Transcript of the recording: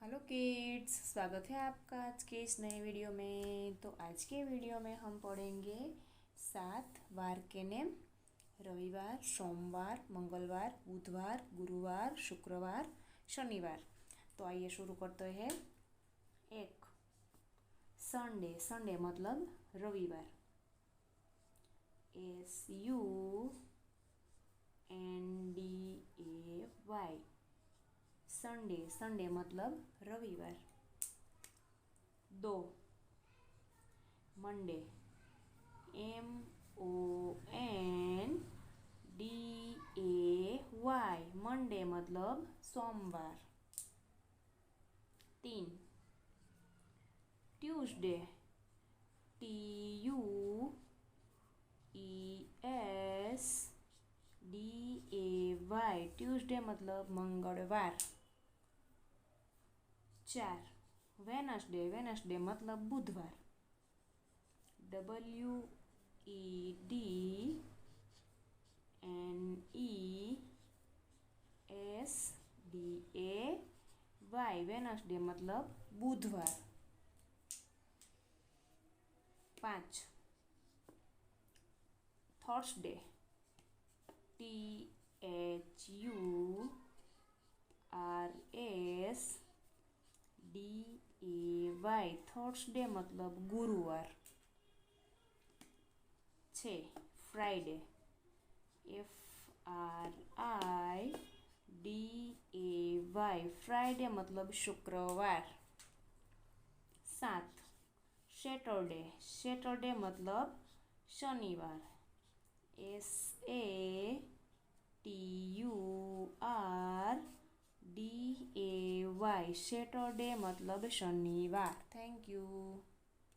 Hello kids, स्वागत है आपका आज के इस नए वीडियो में। तो आज के वीडियो में हम पढ़ेंगे 7 वार के नेम। रविवार, सोमवार, मंगलवार, बुधवार, गुरुवार, शुक्रवार, शनिवार। तो आइए शुरू करते हैं। 1 संडे। संडे मतलब रविवार। SUNDAY। संडे। संडे मतलब रविवार। 2 मंडे। MONDAY। मंडे मतलब सोमवार। 3 ट्यूसडे। TUESDAY। ट्यूसडे मतलब मंगलवार। 4 वेनसडे। वेनसडे मतलब बुधवार। WEDNESDAY। वेनसडे मतलब बुधवार। 5 थर्सडे। THURSDAY। थर्सडे मतलब गुरुवार। 6 फ्राइडे। FRIDAY। फ्राइडे मतलब शुक्रवार। 7 सैटरडे। सैटरडे मतलब शनिवार। SATURDAY। सैटरडे मतलब शनिवार। Thank you.